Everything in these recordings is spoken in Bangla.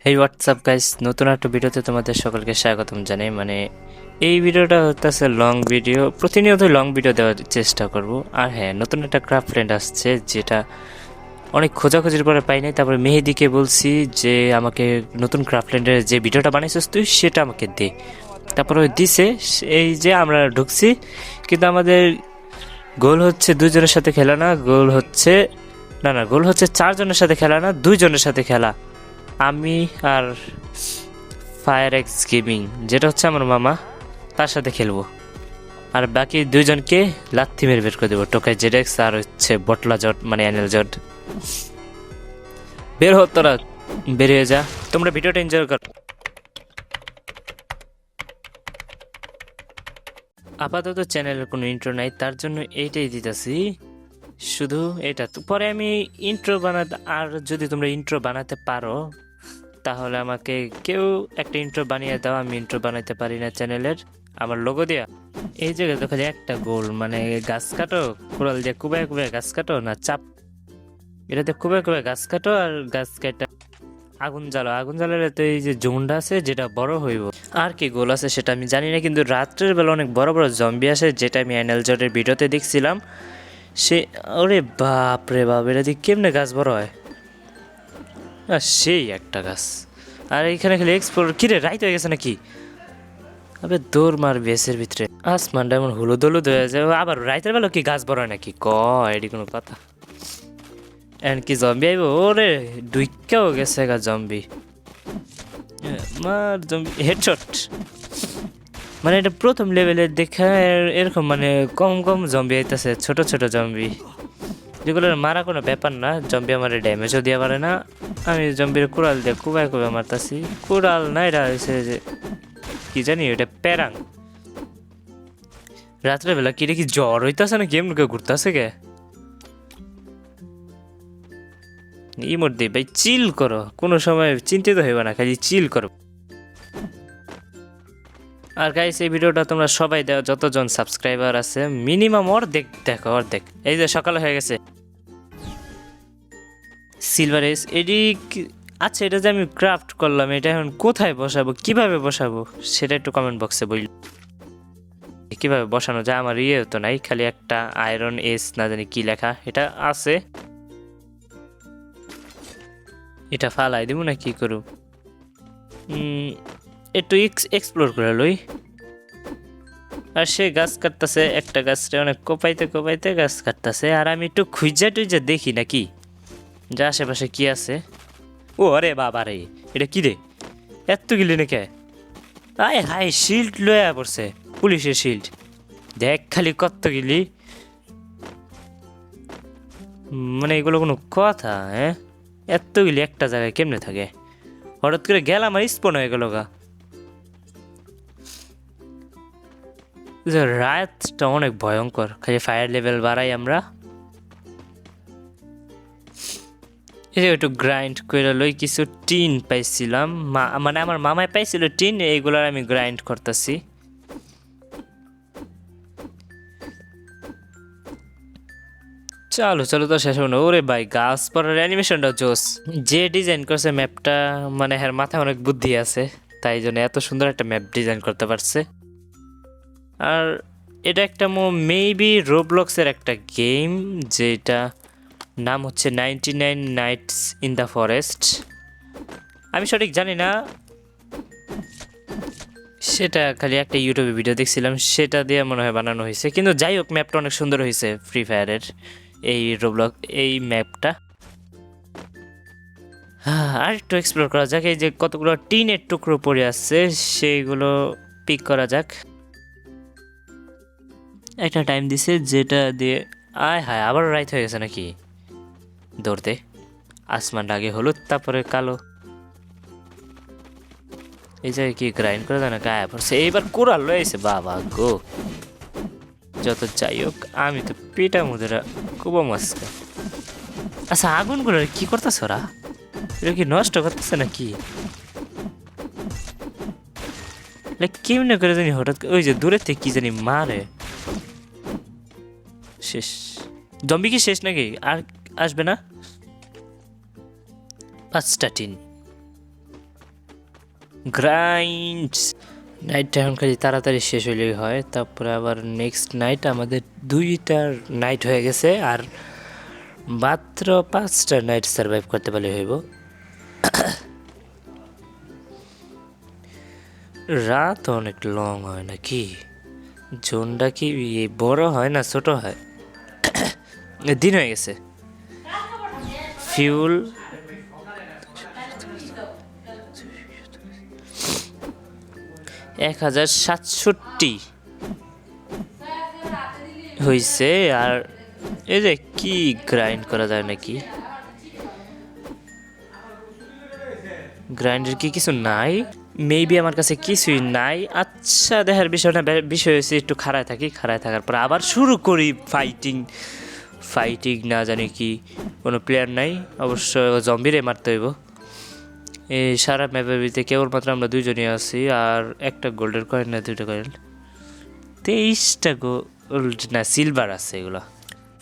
হেই হোয়াটসঅ্যাপ গাইস, নতুন একটা ভিডিওতে তোমাদের সকলকে স্বাগতম জানাই। এই ভিডিওটা হচ্ছে লং ভিডিও, প্রতিনিয়ত লং ভিডিও দেওয়ার চেষ্টা করব। আর হ্যাঁ, নতুন একটা ক্রাফট ফ্রেন্ড আসছে, যেটা অনেক খোঁজাখুঁজির পরে পাই নাই। তারপরে মেহেদিকে বলছি যে আমাকে নতুন ক্রাফট ফ্রেন্ডের যে ভিডিওটা বানিয়েছিস তুই সেটা আমাকে দে। তারপরে দিছে, এই যে আমরা ঢুকছি, কিন্তু আমাদের গোল হচ্ছে দুজনের সাথে খেলা না, গোল হচ্ছে চারজনের সাথে খেলা না, দুইজনের সাথে খেলা। আমি আর ফায়ার এক্স গেমিং, যেটা হচ্ছে আমার মামা, তার সাথে খেলবো। আর বাকি দুইজনকে লাথি মেরে বের করে দেবো, টোকাই জেডেক্স আর হচ্ছে বটলা জট মানে অ্যানেল জট। বের হ তোরা, বেরিয়ে যা। তোমরা ভিডিওটা এনজয় কর। আপাতত চ্যানেলের কোনো ইন্ট্রো নাই, তার জন্য এইটাই দিতেছি, শুধু এটা। তো পরে আমি ইন্ট্রো বানাতে, আর যদি তোমরা ইন্ট্রো বানাতে পারো তাহলে আমাকে কেউ একটা ইন্ট্রো বানিয়ে দাও। আমি ইন্ট্রো বানাইতে পারি না চ্যানেলের, আমার লোগো দেয়া। এই জায়গায় তো খালি একটা গোল, মানে গাছ কাটো, কোড়াল দিয়ে কুবায় কুবায় গাছ কাটো, না চাপ এটাতে কুবায় কুবায় গাছ কাটো, আর গাছ কাটা আগুন জ্বালো। আগুন জ্বালালে তো এই যে জুনটা আছে যেটা বড় হইব। আর কি গোল আছে সেটা আমি জানি না, কিন্তু রাত্রের বেলা অনেক বড় বড় জম্বি আসে, যেটা আমি অ্যানেল জটের ভিডিওতে দেখছিলাম। সে ওরে বাপ রে বাপ, এটা দিয়ে কেমনে গাছ বড় হয়? সেই একটা গাছ। আর এইখানে খালি এক্সপ্লোর, কিরে রাইত হয়ে গেছে নাকি? আবে দৌড় মার বেসের ভিতরে, আসমানটা এমন হলুদ হলুদ হয়ে যায়। আবার রাইতের বেলা কি গাছ বড় হয় নাকি? এটি কোনো কথা? এন কি জম্বি আইব? ওরে ডুইকাও গেছে গা জম্বি। মার জম্বি হেডশট। মানে এটা প্রথম লেভেলের দেখা এরকম, মানে কম কম জম্বি আইতেছে, ছোট ছোট জম্বি, যেগুলোর মারা কোনো ব্যাপার না। জম্বি আমার ড্যামেজও দিয়ে পারে না। আমি জম্বির কুড়াল দিয়ে কুবায় কুবায় মারতাছি। কুড়াল না, এটা হয়েছে যে কি জানি, এটা প্যারাং। রাত্রেবেলা কি দেখি জ্বর হইতাছে না, কেমন কেউ ঘুরতেছে কে? ইমোট দিই ভাই, চিল করো, কোনো সময় চিন্তিত হইবা না, খালি চিল করো। আর গাইস, এই ভিডিওটা তোমরা সবাই দাও, যতজন সাবস্ক্রাইবার আছে মিনিমাম অর্ধেক দেখো, অর্ধেক। এই যে সকাল হয়ে গেছে, সিলভার এস এডি। আচ্ছা, এটা যে আমি ক্রাফট করলাম, এটা এখন কোথায় বসাবো, কিভাবে বসাবো সেটা একটু কমেন্ট বক্সে বলল। কিভাবে বসানো যায়? আমার তো নাই, খালি একটা আয়রন এস না জানি কি লেখা এটা আছে। এটা ফালাই দিব না কি করব? একটু এক্সপ্লোর করে লই। আর সে গাছ কাটতেছে, একটা গাছটা অনেক কোপাইতে কোপাইতে গাছ কাটতেছে, আর আমি একটু খুঁজা টুইজা দেখি নাকি যে আশেপাশে কি আছে। ও আরে বাবা রে, এটা কি রে? এত গিলি নাকি? আয় হাই, শিল্ড লয়া পড়ছে, পুলিশের শিল্ড। দেখ খালি কত গিলি, মানে এগুলো কোনো কথা? হ্যাঁ, এতগুলি একটা জায়গায় কেমনে থাকে? হঠাৎ করে গেলাম আর স্পন হয়ে গেল গা। রাতটা অনেক ভয়ঙ্কর, খালি ফায়ার লেভেল বাড়াই আমরা। একটু গ্রাইন্ড করে লই, কিছু টিন পাইছিলাম, মানে আমার মামায় পাইছিল টিন, এইগুলার আমি গ্রাইন্ড করতেছি। চলো চলো তো শেষ হলো। ওরে ভাই, গাছ পড়ার অ্যানিমেশনটা জোস। যে ডিজাইন করছে ম্যাপটা, মানে এর মাথায় অনেক বুদ্ধি আছে, তাই জন্য এত সুন্দর একটা ম্যাপ ডিজাইন করতে পারছে। আর এটা একটা মেবি রোবলক্সের একটা গেম, যেটা নাম হচ্ছে 99 নাইটস ইন দ্য ফরেস্ট। আমি সঠিক জানি না, সেটা খালি একটা ইউটিউবে ভিডিও দেখছিলাম, সেটা দিয়ে মনে হয় বানানো হয়েছে। কিন্তু যাই হোক, ম্যাপটা অনেক সুন্দর হয়েছে ফ্রি ফায়ারের এই এই ম্যাপটা। আর একটু এক্সপ্লোর করা যাক। এই যে কতগুলো টিনের টুকরো পড়ে আসছে, সেইগুলো পিক করা যাক। একটা টাইম দিছে যেটা দিয়ে, আয় হায়, আবার রাইট হয়ে গেছে নাকি? দৌড়তে আসমানটা আগে হলুদ তারপরে কালো। এই জায়গায় কি গ্রাইন্ড করে দেয় না, গায়ে পড়ছে। এইবার কোরাল রয়েছে, বাবা গো। যত যাই হোক, আমি তো পেটা মুদেরা কুবো মাস্কা। আচ্ছা, আগুনগুলো কি করতেছ ওরা? এটা কি নষ্ট করতেছে নাকি? কেমনে করে জানি হঠাৎ ওই যে দূরের থেকে কি জানি মারে। শেষ জম্বি কি শেষ নাকি? আর আসবে না? 5টা টিন। গ্রাইন্ড। নাইটটা এখন খালি তাড়াতাড়ি শেষ হইলেই হয়, তারপরে আবার নেক্সট নাইট। আমাদের 2টা নাইট হয়ে গেছে, আর মাত্র 5টা নাইট সার্ভাইভ করতে পারলে হইব। রাত অনেক লং হয় নাকি? জোনটা কি বড় হয় না ছোট হয়? দিন হয়ে গেছে। ফিউল 1067 হয়েছে। আর এই যে কি গ্রাইন্ড করা যায় নাকি? গ্রাইন্ডের কি কিছু নাই? মেবি আমার কাছে কিছুই নাই। আচ্ছা, দেখার বিষয় হয়েছে একটু খাড়ায় থাকার পর আবার শুরু করি ফাইটিং না জানি কি কোনো প্লেয়ার নাই, অবশ্য জম্বিরে মারতে হইব। এই সারা ম্যাপের ভিতরে কেবলমাত্র আমরা 2জনই আছি, আর একটা গোল্ডের কয়েন না 2টা কয়েন, 23টা গোল্ড না সিলভার আছে এগুলো।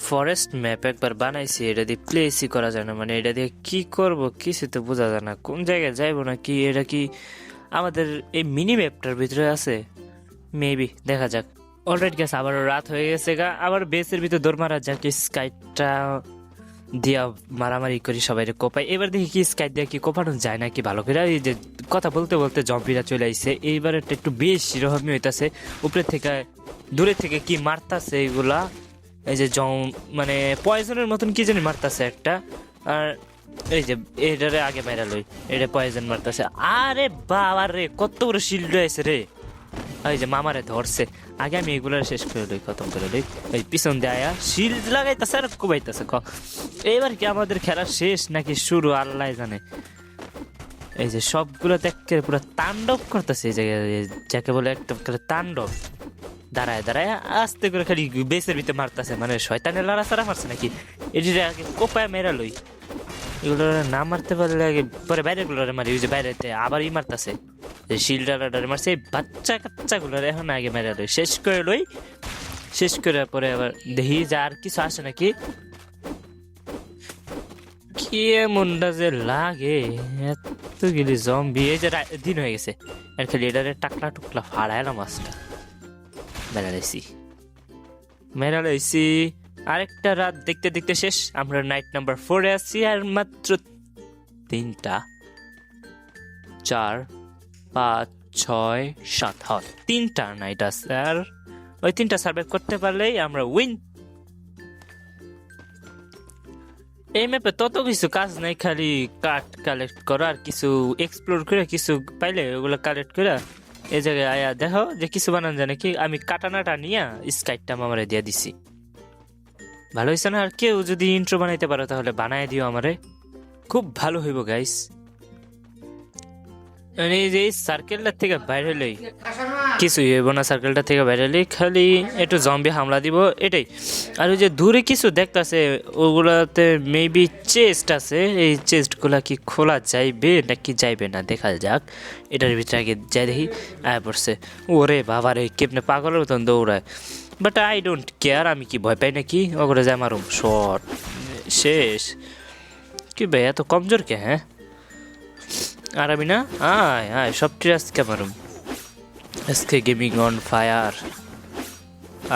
ফরেস্ট ম্যাপ একবার বানাইছি, এটা দিয়ে প্লেসই করা যায় না। মানে এটা দিয়ে কি করব কিছু তো বোঝা যায় না, কোন জায়গায় যাইবো না কি। এটা কি আমাদের এই মিনি ম্যাপটার ভিতরে আছে? মেবি, দেখা যাক। অলরেডি গেছে, আবার রাত হয়ে গেছে গা। আবার বেসের ভিতরে দৌড় মারা যাক, স্কাইটা দিয়া মারামারি করি সবাই কোপাই। এবার দেখি কি স্কাই দিয়া কি কোপানো যায় নাকি ভালো করে। এই যে কথা বলতে বলতে জম্বিরা চলে আইছে, এইবার একটু বেশি রকমই হইতাছে। উপরে থেকে দূরে থেকে কি মারতাছে এগুলা, এই যে মানে পয়জনের মতন কি জানি মারতাছে একটা। আর এই যে এটারে আগে মেরা লই, এটা পয়জন মারতাছে। আরে বাবা রে, কত বড় শিল্ড হয়েছে রে। এই যে মামারে ধরছে, আগে আমি এগুলার শেষ করে লই, খতম করে লই। ওই পিছন দিয়ে আয়া শিল্ড লাগাইতেছে আর কুবাইতেছে। এবার কি আমাদের খেলা শেষ নাকি শুরু আল্লাহ জানে। এই যে সবগুলো দেখে পুরো তাণ্ডব করতেছে এই জায়গায়, যাকে বলে একটা তাণ্ডব। দাঁড়ায় আস্তে করে খালি বেসের ভিতরে মারতেছে, মানে শয়তানের লড়াচড়া মারছে নাকি। এটির আগে কোপায় মেরা লই, এগুলো না মারতে পারলে আগে পরে বাইরের গুলোরে মারি। ওই যে বাইরেতে আবার মারতেছে, শিল্ডারে মারছে। বাচ্চা কাচ্চাগুলোর এখন আগে মেরা লই, শেষ করে লই। শেষ করে পরে আবার দেখি যে আর কিছু আসে নাকি। কি মনটা যে লাগে, এতগুলি জম্বি। এই যে দিন হয়ে গেছে, আর খালি এটারে টাকলা টুকলা ফাড়াইলাম মাছটা। মেরা লাইছি। আরেকটা রাত দেখতে দেখতে শেষ। আমরা নাইট নাম্বার 4-এ আছি, আর মাত্র 3টা 4 5 6 7 3টা নাইট আছে। আর ওই 3টা সার্ভাইভ করতে পারলেই আমরা উইন। এই ম্যাপে তত কিছু কাজ নাই, খালি কাঠ কালেক্ট করা আর কিছু এক্সপ্লোর করে কিছু পাইলে ওগুলো কালেক্ট করে এই জায়গায় আয়া দেখো যে কিছু বানান যায় নাকি। আমি কাটানাটা নিয়ে স্কাইটটা আমারে দিয়ে দিছি, ভালো হয়েছে না? আর কেউ যদি ইন্ট্রো বানাইতে পারো তাহলে বানায় দিও আমারে, খুব ভালো হইব গাইস। এই যে সার্কেলটা থেকে বাইরে হলেই কিছুই হইব না, সার্কেলটা থেকে বাইরে হলেই খালি একটু জম্বি হামলা দিব, এটাই। আর ওই যে দূরে কিছু দেখতেছে, ওগুলাতে মেবি চেস্ট আছে। এই চেস্টগুলা কি খোলা যাইবে নাকি যাইবে না দেখা যাক। এটার ভিতরে আগে যাই দেখি। আয় পড়ছে, ওরে বাবা রে, কেমনে পাগলের মতন দৌড়ায়। বাট আই ডোন্ট কেয়ার, আমি কি ভয় পাই নাকি? ওগুলো যায় মারুম, শর্ট শেষ। কি ভাই এত কমজোর কে? হ্যাঁ, আর আমি না, আয় আয় সবটি আজকে মারুম। আজকে গেমিং অন ফায়ার।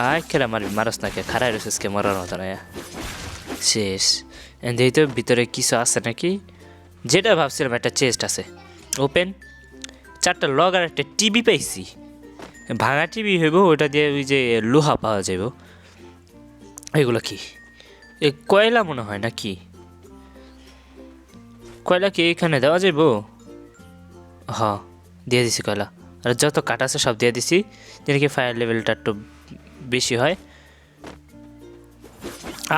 আয় খেলা মারবি, মারস না কে? খারাই রয়েছে আজকে মরার মতো না। শেষ। এই তো ভিতরে কিছু আছে নাকি, যেটা ভাবছিলাম একটা চেস্ট আছে। ওপেন। 4টা লগ আর একটা টিভি পাইছি। ভাঙা টিভি হইব, ওটা দিয়ে ওই যে লোহা পাওয়া যাইব। এগুলো কি? এ কয়লা মনে হয় নাকি? কয়লা কি এখানে দেওয়া যাইব? হ্যাঁ, দিয়ে দিছি কয়লা। আর যত কাঠ আছে সব দিয়ে দিছি, যেন কি ফায়ার লেভেলটা একটু বেশি হয়।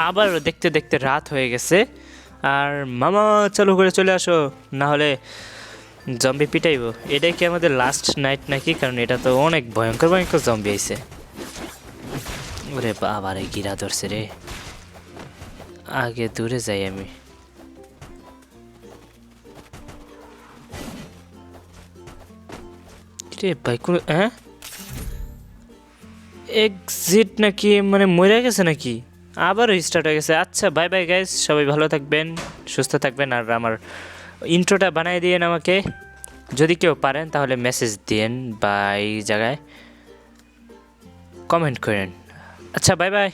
আবার দেখতে দেখতে রাত হয়ে গেছে, আর মামা চালু করে চলে আসো, না হলে জম্বি পিটাইব। এটাই কি আমাদের লাস্ট নাইট নাকি? কারণ এটা তো অনেক ভয়ঙ্কর ভয়ঙ্কর জম্বি আইছে। ওরে বাবা রে, গিরা ধরছে রে। আগে দূরে যাই আমি। রে ভাই, হ্যাঁ এক্সিট নাকি, মানে মরে গেছে নাকি? আবারও স্টার্ট হয়ে গেছে। আচ্ছা, বাই বাই গাইস, সবাই ভালো থাকবেন, সুস্থ থাকবেন। আর আমার ইন্ট্রোটা বানাই দিয়েন আমাকে। যদি কেউ পারেন তাহলে মেসেজ দিন বা এই জায়গায় কমেন্ট করেন। আচ্ছা, বাই বাই।